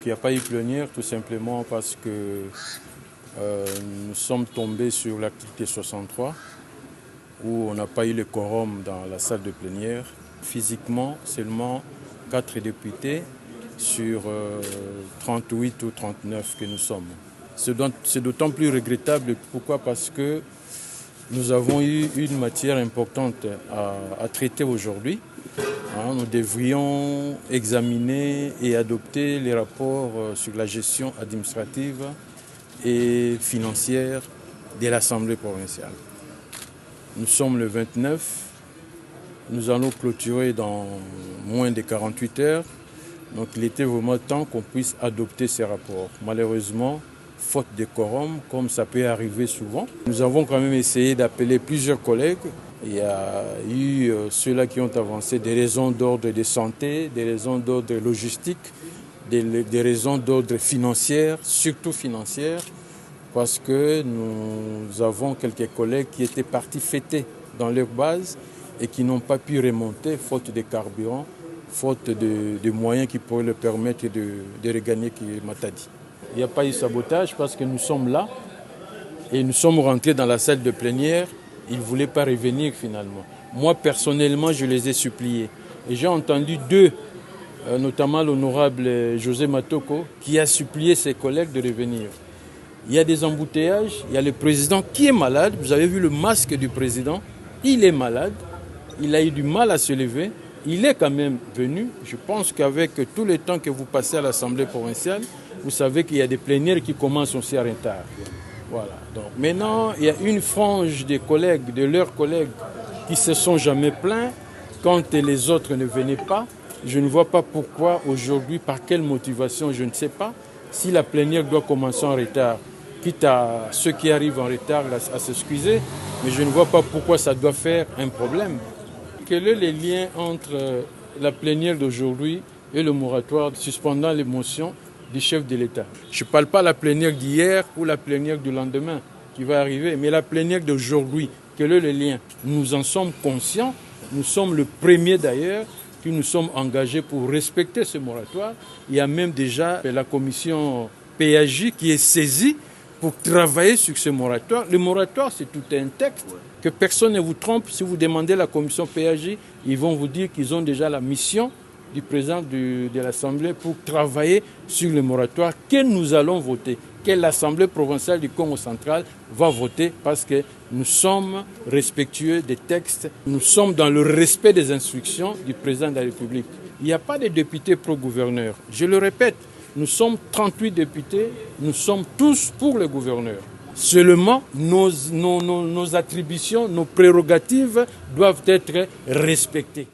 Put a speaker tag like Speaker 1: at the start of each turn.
Speaker 1: il n'y a pas eu plénière tout simplement parce que nous sommes tombés sur l'activité 63 où on n'a pas eu le quorum dans la salle de plénière. Physiquement, seulement 4 députés sur 38 ou 39 que nous sommes. C'est d'autant plus regrettable. Pourquoi? Parce que nous avons eu une matière importante à traiter aujourd'hui. Nous devrions examiner et adopter les rapports sur la gestion administrative et financière de l'Assemblée provinciale. Nous sommes le 29, nous allons clôturer dans moins de 48 heures. Donc il était vraiment temps qu'on puisse adopter ces rapports. Malheureusement, faute de quorum, comme ça peut arriver souvent, nous avons quand même essayé d'appeler plusieurs collègues. Il y a eu ceux-là qui ont avancé des raisons d'ordre de santé, des raisons d'ordre logistique, des raisons d'ordre financier, surtout financière, parce que nous avons quelques collègues qui étaient partis fêter dans leur base et qui n'ont pas pu remonter, faute de carburant, faute de moyens qui pourraient leur permettre de regagner Matadi. Il n'y a pas eu sabotage parce que nous sommes là et nous sommes rentrés dans la salle de plénière. Ils ne voulaient pas revenir finalement. Moi, personnellement, je les ai suppliés. Et j'ai entendu deux, notamment l'honorable José Matoko, qui a supplié ses collègues de revenir. Il y a des embouteillages, il y a le président qui est malade. Vous avez vu le masque du président, il est malade, il a eu du mal à se lever. Il est quand même venu. Je pense qu'avec tout le temps que vous passez à l'Assemblée provinciale, vous savez qu'il y a des plénières qui commencent aussi en retard. Voilà. Donc maintenant, il y a une frange des collègues, de leurs collègues, qui se sont jamais plaints quand les autres ne venaient pas. Je ne vois pas pourquoi aujourd'hui, par quelle motivation, je ne sais pas. Si la plénière doit commencer en retard, quitte à ceux qui arrivent en retard à s'excuser, mais je ne vois pas pourquoi ça doit faire un problème. Quel est le lien entre la plénière d'aujourd'hui et le moratoire suspendant les motions du chef de l'État? Je ne parle pas de la plénière d'hier ou la plénière du lendemain qui va arriver, mais la plénière d'aujourd'hui, quel est le lien? Nous en sommes conscients, nous sommes le premier d'ailleurs qui nous sommes engagés pour respecter ce moratoire. Il y a même déjà la commission PAJ qui est saisie pour travailler sur ce moratoire. Le moratoire, c'est tout un texte, que personne ne vous trompe. Si vous demandez à la commission PAJ, ils vont vous dire qu'ils ont déjà la mission du président de l'Assemblée pour travailler sur le moratoire que nous allons voter, que l'Assemblée provinciale du Congo central va voter parce que nous sommes respectueux des textes, nous sommes dans le respect des instructions du président de la République. Il n'y a pas de députés pro-gouverneur. Je le répète, nous sommes 38 députés, nous sommes tous pour le gouverneur. Seulement, nos attributions, nos prérogatives doivent être respectées.